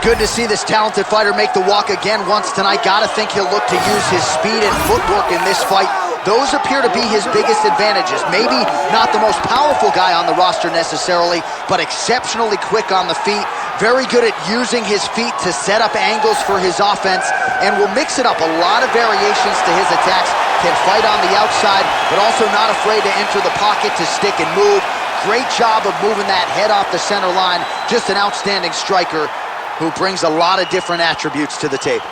Good to see this talented fighter make the walk again once tonight. Gotta think he'll look to use his speed and footwork in this fight. Those appear to be his biggest advantages. Maybe not the most powerful guy on the roster necessarily, but exceptionally quick on the feet. Very good at using his feet to set up angles for his offense, and will mix it up. A lot of variations to his attacks. Can fight on the outside, but also not afraid to enter the pocket to stick and move. Great job of moving that head off the center line. Just an outstanding striker who brings a lot of different attributes to the table.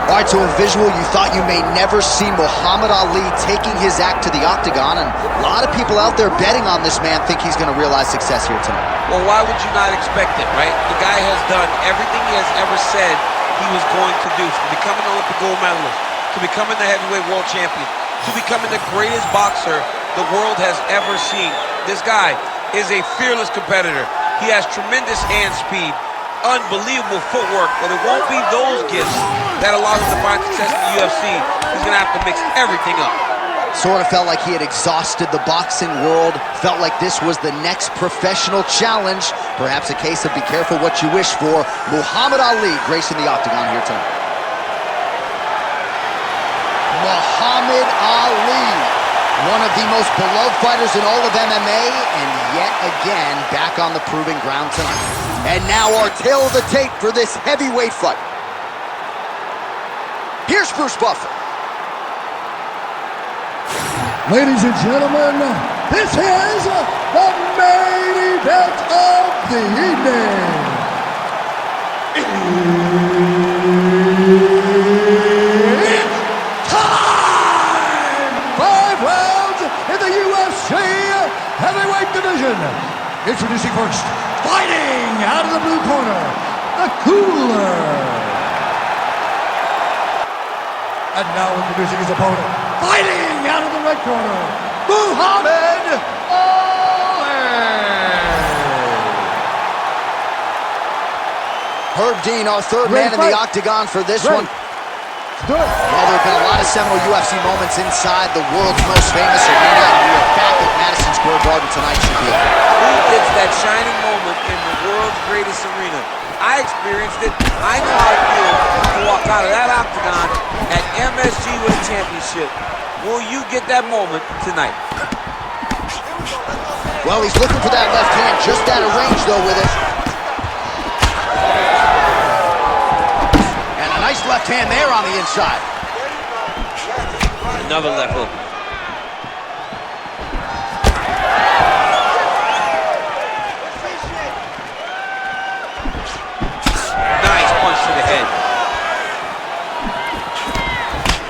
All right, so a visual you thought you may never see Muhammad Ali taking his act to the Octagon, and a lot of people out there betting on this man think he's going to realize success here tonight. Well, why would you not expect it, right? The guy has done everything he has ever said he was going to do, from becoming an Olympic gold medalist, to becoming the heavyweight world champion, to becoming the greatest boxer the world has ever seen. This guy is a fearless competitor. He has tremendous hand speed, unbelievable footwork, but it won't be those gifts that allow him to find success in the UFC. He's gonna have to mix everything up. Sort of felt like he had exhausted the boxing world, felt like this was the next professional challenge. Perhaps a case of be careful what you wish for. Muhammad Ali gracing the Octagon here tonight. Muhammad Ali, one of the most beloved fighters in all of MMA, and yet again back on the proving ground tonight. And now our tale of the tape for this heavyweight fight. Here's Bruce Buffer. Ladies and gentlemen, this is the main event of the evening. It's time! 5 rounds in the UFC heavyweight division. Introducing first, fighting out of the blue corner, the Cooler. And now introducing his opponent, fighting out of the red corner, Muhammad Ali. Herb Dean, our third man in the Octagon for this one. Well, there have been a lot of seminal UFC moments inside the world's most famous arena, and we are back at Madison Square Garden tonight, Shaquille. Who gets that shining moment in the world's greatest arena? I experienced it. I know how it feels to walk out of that Octagon at MSG with a championship. Will you get that moment tonight? Well, he's looking for that left hand, just out of range, though, with it. And a nice left hand there on the inside. Another left hook.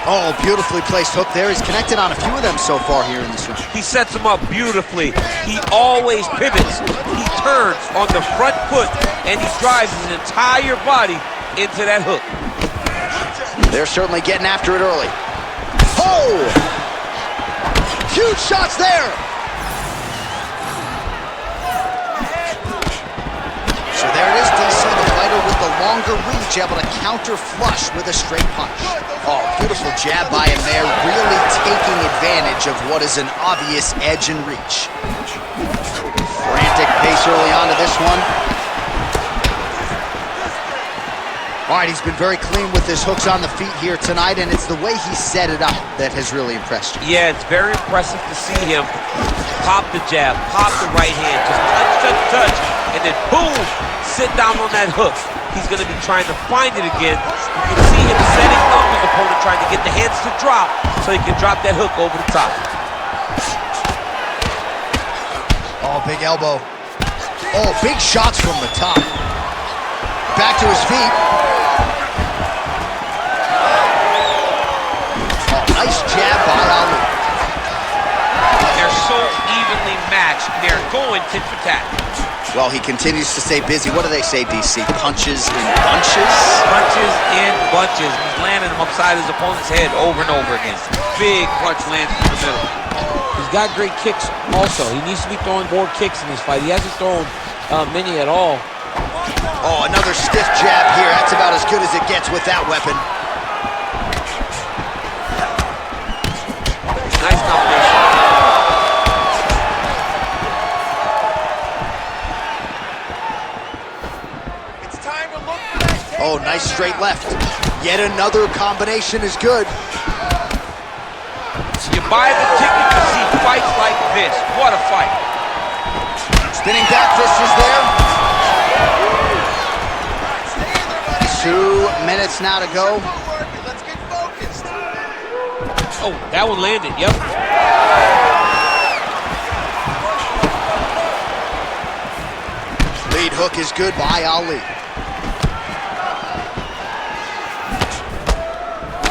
Oh, beautifully placed hook there. He's connected on a few of them so far here in this round. He sets him up beautifully. He always pivots. He turns on the front foot, and he drives his entire body into that hook. They're certainly getting after it early. Oh! Huge shots there! So there it is, DC, the fighter with the longer reach, able to counter flush with a straight punch. Oh, beautiful jab by him there, really taking advantage of what is an obvious edge and reach. Frantic pace early on to this one. All right, he's been very clean with his hooks on the feet here tonight, and it's the way he set it up that has really impressed you. Yeah, it's very impressive to see him pop the jab, pop the right hand, just touch, touch, touch, and then boom, sit down on that hook. He's going to be trying to find it again. You can see him setting up his opponent, trying to get the hands to drop so he can drop that hook over the top. Oh, big elbow. Oh, big shots from the top. Back to his feet. Oh, nice jab by Ali. They're so evenly matched. They're going tit for tat. Well, he continues to stay busy. What do they say, DC? Punches in bunches? Punches in bunches. He's landing them upside his opponent's head over and over again. Big punch lands in the middle. He's got great kicks also. He needs to be throwing more kicks in this fight. He hasn't thrown many at all. Oh, another stiff jab here. That's about as good as it gets with that weapon. Nice combination. It's time to look for that takedown. Oh, nice straight left. Yet another combination is good. You buy the ticket to see fights like this. What a fight. Spinning back fist is there. 2 minutes now to go. Let's get focused. Oh, that one landed, yep. Lead hook is good by Ali.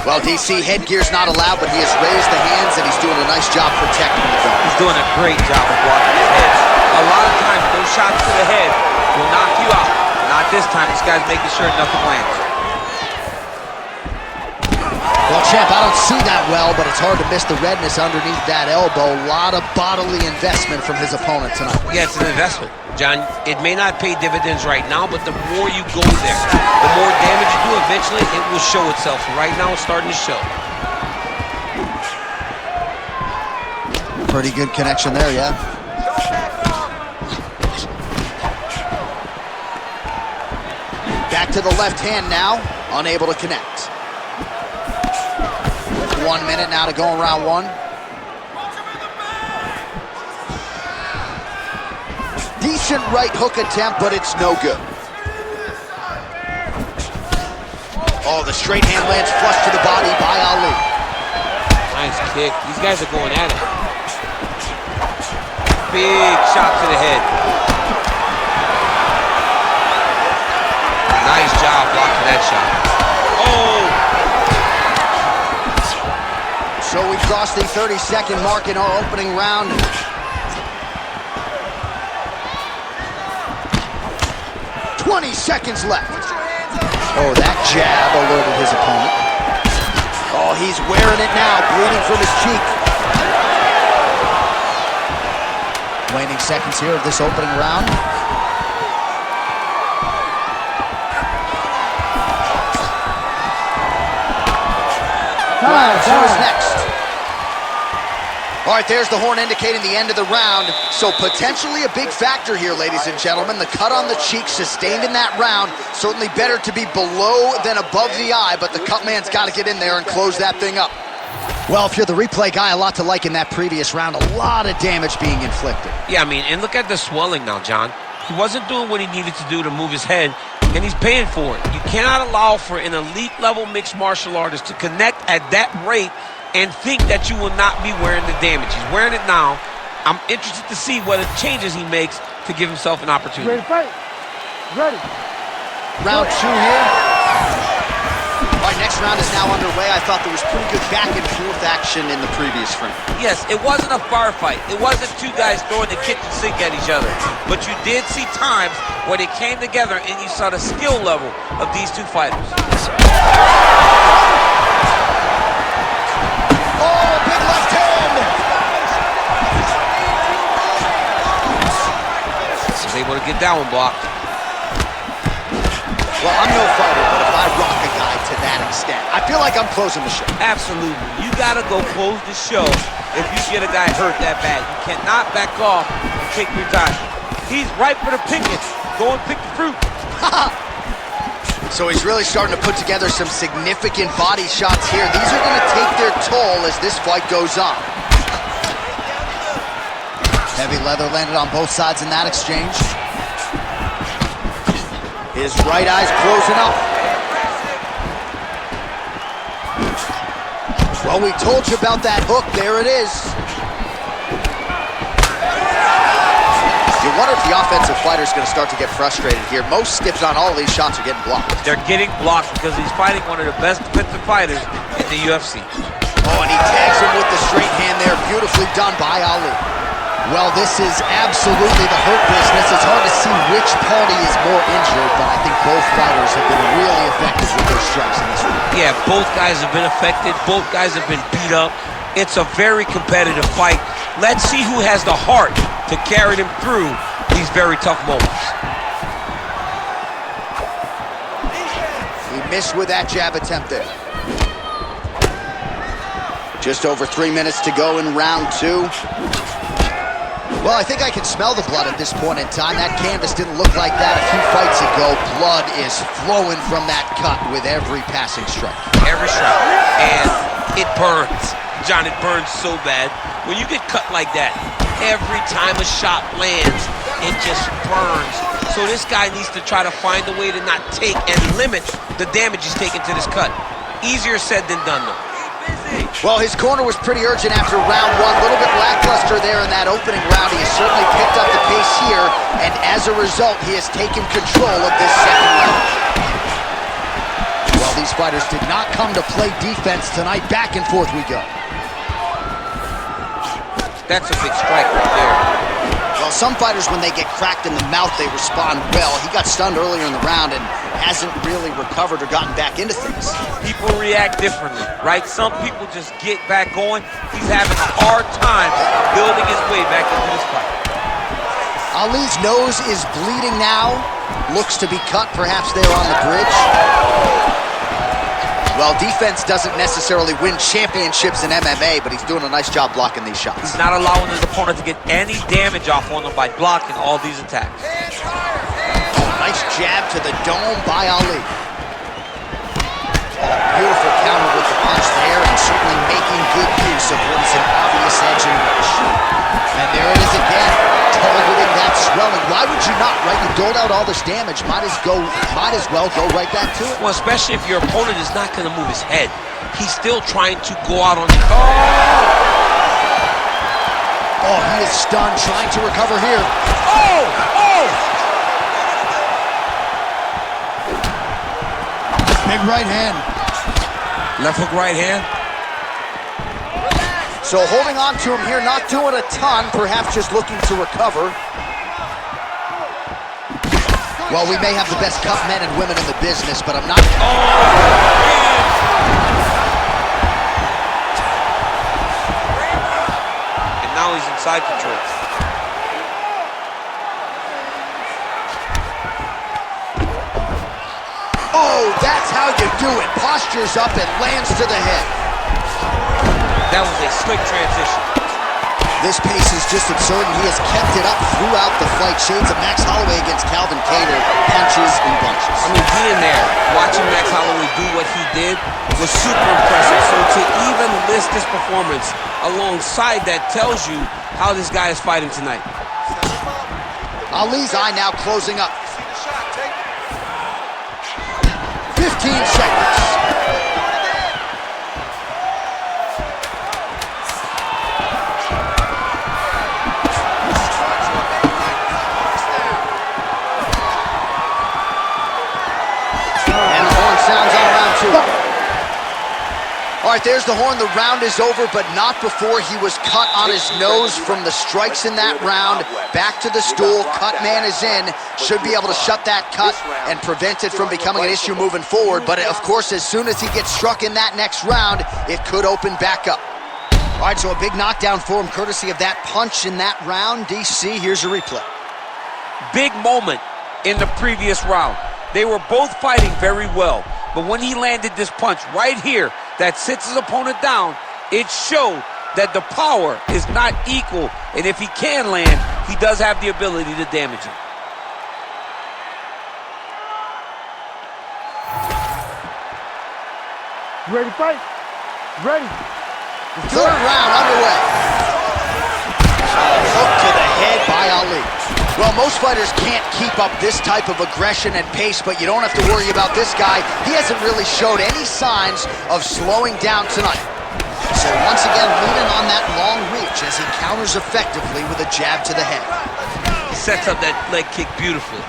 Well, DC, headgear's not allowed, but he has raised the hands, and he's doing a nice job protecting the gun. He's doing a great job of blocking his head. A lot of times, those shots to the head will knock you out. Not this time. This guy's making sure nothing lands. Well, champ, I don't see that well, but it's hard to miss the redness underneath that elbow. A lot of bodily investment from his opponent tonight. Yeah, it's an investment, John. It may not pay dividends right now, but the more you go there, the more damage you do, eventually it will show itself. Right now, it's starting to show. Pretty good connection there, yeah. Back to the left hand now, unable to connect. 1 minute now to go in round one. Decent right hook attempt, but it's no good. Oh, the straight hand lands flush to the body by Ali. Nice kick. These guys are going at it. Big shot to the head. Nice job blocking that shot. Oh! So we crossed the 30-second mark in our opening round. "20 seconds left. Oh, that jab alerted his opponent. Oh, he's wearing it now, bleeding from his cheek. Waning seconds here of this opening round. Round two is next. All right, there's the horn indicating the end of the round. So potentially a big factor here, ladies and gentlemen. The cut on the cheek sustained in that round. Certainly better to be below than above the eye, but the cut man's got to get in there and close that thing up. Well, if you're the replay guy, a lot to like in that previous round. A lot of damage being inflicted. Yeah, I mean, and look at the swelling now, John. He wasn't doing what he needed to do to move his head, and he's paying for it. You cannot allow for an elite-level mixed martial artist to connect at that rate and think that you will not be wearing the damage. He's wearing it now. I'm interested to see what changes he makes to give himself an opportunity. Ready to fight? Ready. Round two here. All right, next round is now underway. I thought there was pretty good back and forth action in the previous frame. Yes, it wasn't a firefight. It wasn't two guys throwing the kitchen sink at each other. But you did see times where they came together and you saw the skill level of these two fighters. Oh, big left hand! Was able to get that one blocked. Well, I'm no fighter, but if I rock a guy to that extent, I feel like I'm closing the show. Absolutely. You got to go close the show if you get a guy hurt that bad. You cannot back off and take your time. He's ripe for the picking. Go and pick the fruit. So he's really starting to put together some significant body shots here. These are going to take their toll as this fight goes on. Heavy leather landed on both sides in that exchange. His right eye's closing up. Well, we told you about that hook. There it is. You wonder if the offensive fighter is going to start to get frustrated here. Most skips on all of these shots are getting blocked. They're getting blocked because he's fighting one of the best defensive fighters in the UFC. Oh, and he tags him with the straight hand there. Beautifully done by Ali. Well, this is absolutely the hurt business. It's hard to see which party is more injured, but I think both fighters have been really effective with their strikes in this one. Yeah, both guys have been affected. Both guys have been beat up. It's a very competitive fight. Let's see who has the heart to carry them through these very tough moments. He missed with that jab attempt there. Just over 3 minutes to go in round 2. Well, I think I can smell the blood at this point in time. That canvas didn't look like that a few fights ago. Blood is flowing from that cut with every passing strike. Every strike. And it burns. John, it burns so bad. When you get cut like that, every time a shot lands, it just burns. So this guy needs to try to find a way to not take and limit the damage he's taking to this cut. Easier said than done, though. Well, his corner was pretty urgent after round 1. A little bit lackluster there in that opening round. He has certainly picked up the pace here, and as a result, he has taken control of this second round. Well, these fighters did not come to play defense tonight. Back and forth we go. That's a big strike right there. Well, some fighters, when they get cracked in the mouth, they respond well. He got stunned earlier in the round and hasn't really recovered or gotten back into things. People react differently, right? Some people just get back going. He's having a hard time building his way back into this fight. Ali's nose is bleeding now. Looks to be cut, perhaps there on the bridge. Well, defense doesn't necessarily win championships in MMA, but he's doing a nice job blocking these shots. He's not allowing his opponent to get any damage off on him by blocking all these attacks. Nice jab to the dome by Ali. Beautiful counter with the punch there, and certainly making good use of what is an obvious edge and rush. And there it is again, targeting that swelling. Why would you not, right? You doled out all this damage. Might as well go right back to it. Well, especially if your opponent is not going to move his head. He's still trying to go out on the... Oh, he is stunned, trying to recover here. Big right hand. Left hook right hand. So holding on to him here, not doing a ton, perhaps just looking to recover. Well, we may have the best cut men and women in the business, but I'm not... And now he's inside control. Oh, that's how you do it. Postures up and lands to the head. That was a slick transition. This pace is just absurd, and he has kept it up throughout the fight. Shades of Max Holloway against Calvin Kattar, punches and bunches. I mean, being there, watching Max Holloway do what he did was super impressive. So to even list this performance alongside that tells you how this guy is fighting tonight. Ali's eye now closing up. 15 seconds. And the horn sounds on round 2. All right, there's the horn. The round is over, but not before he was cut on his nose from the strikes in that round. Back to the stool. Cut man is in. Should be able to shut that cut and prevent it from becoming an issue moving forward. But, of course, as soon as he gets struck in that next round, it could open back up. All right, so a big knockdown for him, courtesy of that punch in that round. DC, here's a replay. Big moment in the previous round. They were both fighting very well. But when he landed this punch right here that sits his opponent down, it showed that the power is not equal. And if he can land, he does have the ability to damage him. You ready to fight? Ready. Third round underway. Hook to the head by Ali. Well, most fighters can't keep up this type of aggression and pace, but you don't have to worry about this guy. He hasn't really showed any signs of slowing down tonight. So once again, leaning on that long reach as he counters effectively with a jab to the head. He sets up that leg kick beautifully.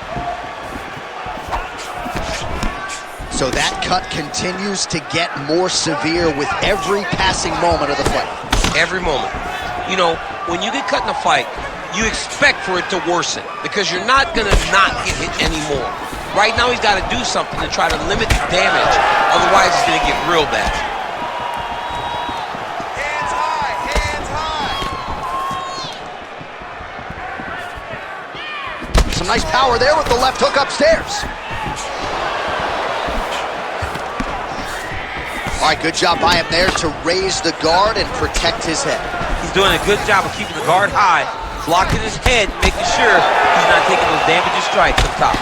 So that cut continues to get more severe with every passing moment of the fight. Every moment. You know, when you get cut in a fight, you expect for it to worsen because you're not going to not get hit anymore. Right now, he's got to do something to try to limit the damage. Otherwise, it's going to get real bad. Hands high, hands high. Some nice power there with the left hook upstairs. All right, good job by him there to raise the guard and protect his head. He's doing a good job of keeping the guard high, blocking his head, making sure he's not taking those damaging strikes up top.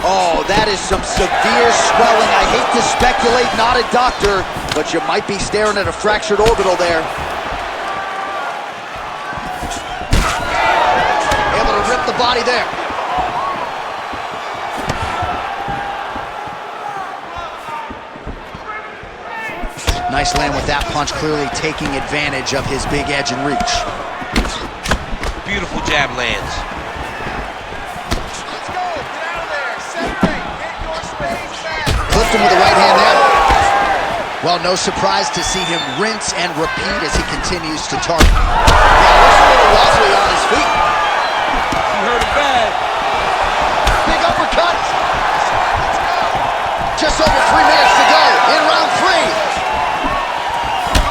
Oh, that is some severe swelling. I hate to speculate, not a doctor, but you might be staring at a fractured orbital there. Able to rip the body there. Nice land with that punch, clearly taking advantage of his big edge and reach. Beautiful jab lands. Let's go. Get out of there. Separate. Get your space back. Clipped him with the right hand there. Well, no surprise to see him rinse and repeat as he continues to target. Yeah, looks a little wobbly on his feet. He hurt him bad. Big uppercut. Just over 3 minutes to go in round 3.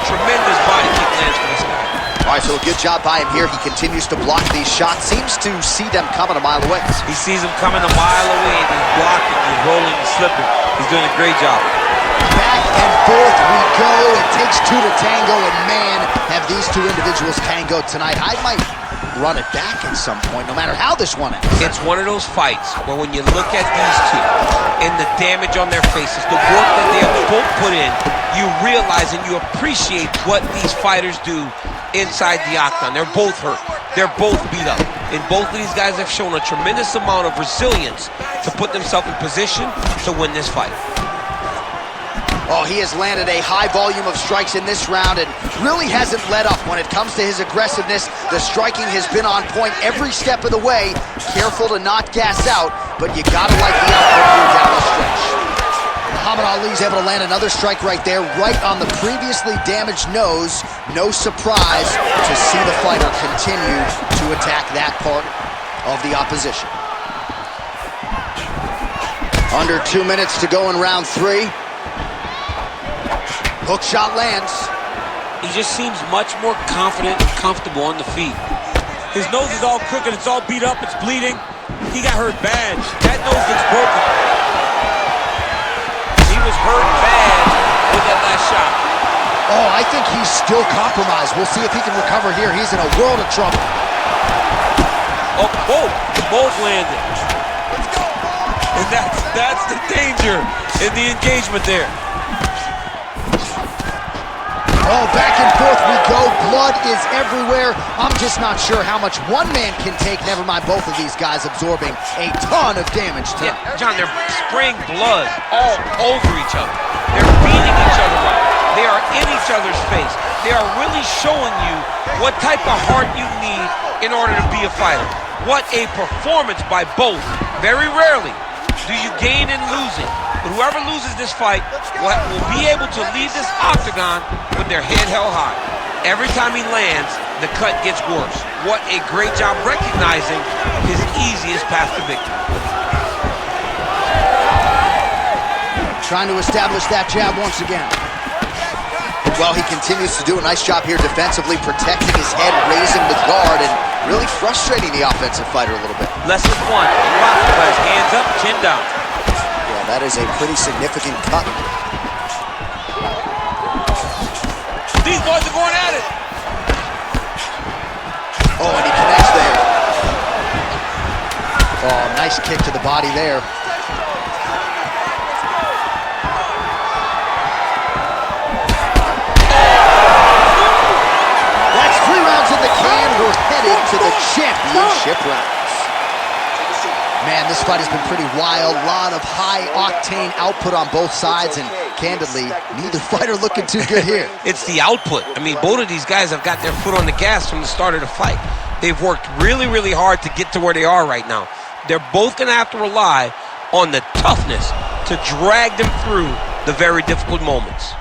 Tremendous body kick lands for this guy. All right, so a good job by him here. He continues to block these shots. Seems to see them coming a mile away. He sees them coming a mile away and he's blocking, he's rolling, he's slipping. He's doing a great job. Back and forth we go. It takes 2 to tango, and man, have these two individuals tango tonight. I might run it back at some point, no matter how this one ends. It's one of those fights where when you look at these two and the damage on their faces, the work that they have both put in, you realize and you appreciate what these fighters do inside the octagon. They're both hurt. They're both beat up. And both of these guys have shown a tremendous amount of resilience to put themselves in position to win this fight. Oh, he has landed a high volume of strikes in this round and really hasn't let up when it comes to his aggressiveness. The striking has been on point every step of the way. Careful to not gas out, but you gotta like the output here down the stretch. Muhammad Ali's able to land another strike right there, right on the previously damaged nose. No surprise to see the fighter continue to attack that part of the opposition. Under 2 minutes to go in round 3. Hook shot lands. He just seems much more confident and comfortable on the feet. His nose is all crooked, it's all beat up, it's bleeding. He got hurt bad. That nose looks broken. He was hurt bad with that last shot. Oh, I think he's still compromised. We'll see if he can recover here. He's in a world of trouble. Oh, both landed. And that's the danger in the engagement there. Oh, back and forth we go. Blood is everywhere. I'm just not sure how much one man can take. Never mind both of these guys absorbing a ton of damage tonight. Yeah, John, they're spraying blood all over each other. They're beating each other up. They are in each other's face. They are really showing you what type of heart you need in order to be a fighter. What a performance by both. Very rarely do you gain in losing. But whoever loses this fight will be able to leave this octagon with their head held high. Every time he lands, the cut gets worse. What a great job recognizing his easiest path to victory. Trying to establish that jab once again. Well, he continues to do a nice job here defensively, protecting his head, raising the guard, and really frustrating the offensive fighter a little bit. Lesson 1, boxing class, hands up, chin down. That is a pretty significant cut. These boys are going at it. Oh, and he connects there. Oh, nice kick to the body there. That's 3 rounds in the can. We're headed to the championship rounds. Man, this fight has been pretty wild. A lot of high-octane output on both sides, and candidly, neither fighter looking too good here. It's the output. I mean, both of these guys have got their foot on the gas from the start of the fight. They've worked really, really hard to get to where they are right now. They're both going to have to rely on the toughness to drag them through the very difficult moments.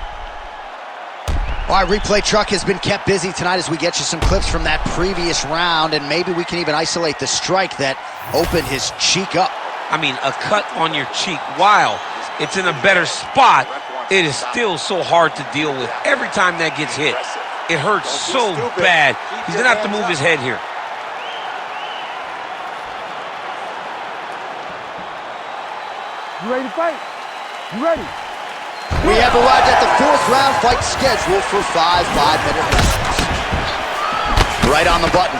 All right, replay truck has been kept busy tonight as we get you some clips from that previous round, and maybe we can even isolate the strike that opened his cheek up. I mean, a cut on your cheek, while it's in a better spot, it is still so hard to deal with. Every time that gets hit, it hurts so bad. He's gonna have to move his head here. You ready to fight? You ready? We We have arrived at the 4th round fight scheduled for 5 5-minute rounds. Right on the button.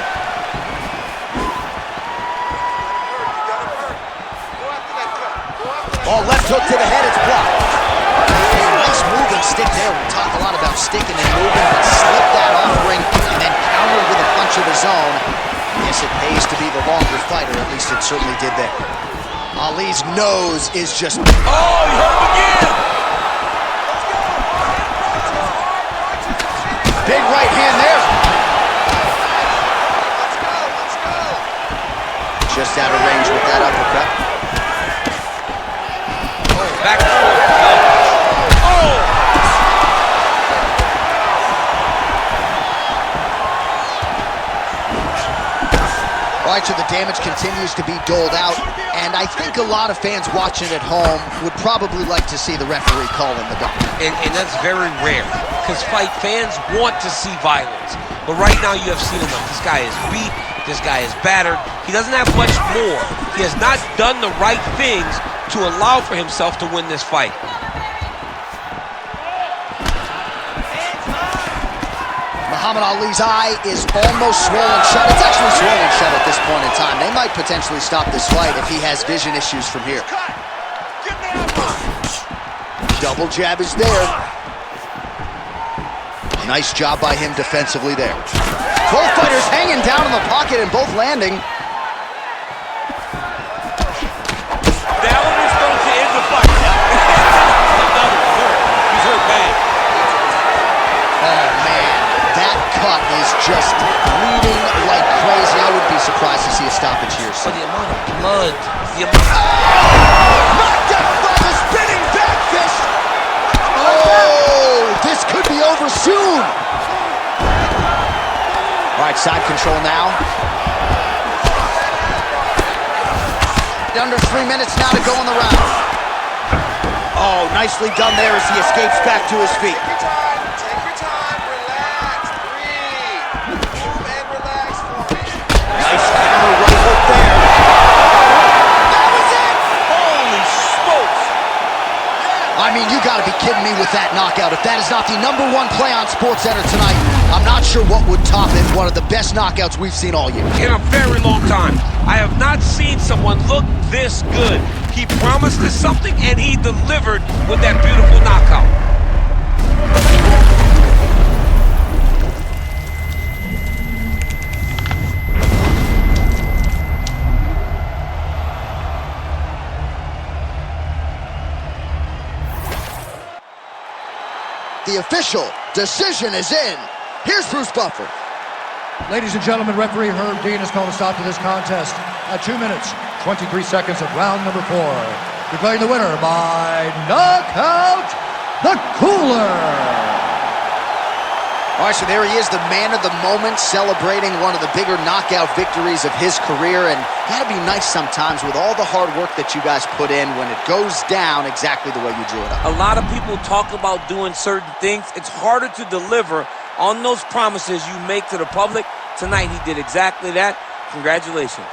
Oh, left hook to the head, it's blocked. Nice move and stick there. We talk a lot about sticking and moving, but slipped that offering and then countered with a punch of his own. Yes, it pays to be the longer fighter, at least it certainly did there. Ali's nose is just... Oh, he hurt him again! Big right hand there. Let's go. Just out of range with that uppercut. Back and forth. Oh! All right, so the damage continues to be doled out, and I think a lot of fans watching at home would probably like to see the referee calling the gun. And that's very rare, because fight fans want to see violence. But right now you have seen enough. This guy is beat. This guy is battered. He doesn't have much more. He has not done the right things to allow for himself to win this fight. Muhammad Ali's eye is almost swollen shut. It's actually swollen shut at this point in time. They might potentially stop this fight if he has vision issues from here. Double jab is there. Nice job by him defensively there. Both fighters hanging down in the pocket and both landing. That one is going to end the fight. Another hurt. He's hurt bad. Oh, man. That cut is just bleeding like crazy. I wouldn't be surprised to see a stoppage here. So the amount of blood. The amount Knocked out by the spinning back fist. Oh, this could be over soon. All right, side control now. Under 3 minutes now to go in the round. Oh, nicely done there as he escapes back to his feet. Take your time, relax, breathe. Move and relax for me. Nice counter right hook there. That was it! Holy smokes! I mean, you gotta be kidding me with that knockout. If that is not the #1 play on SportsCenter tonight, I'm not sure what would top it. One of the best knockouts we've seen all year. In a very long time. I have not seen someone look this good. He promised us something and he delivered with that beautiful knockout. The official decision is in. Here's Bruce Buffer. Ladies and gentlemen, referee Herb Dean has called a stop to this contest at 2 minutes, 23 seconds of round number 4. Declaring the winner by knockout, the Cooler. All right, so there he is, the man of the moment, celebrating one of the bigger knockout victories of his career. And it gotta be nice sometimes with all the hard work that you guys put in when it goes down exactly the way you drew it up. A lot of people talk about doing certain things. It's harder to deliver on those promises you make to the public. Tonight he did exactly that. Congratulations.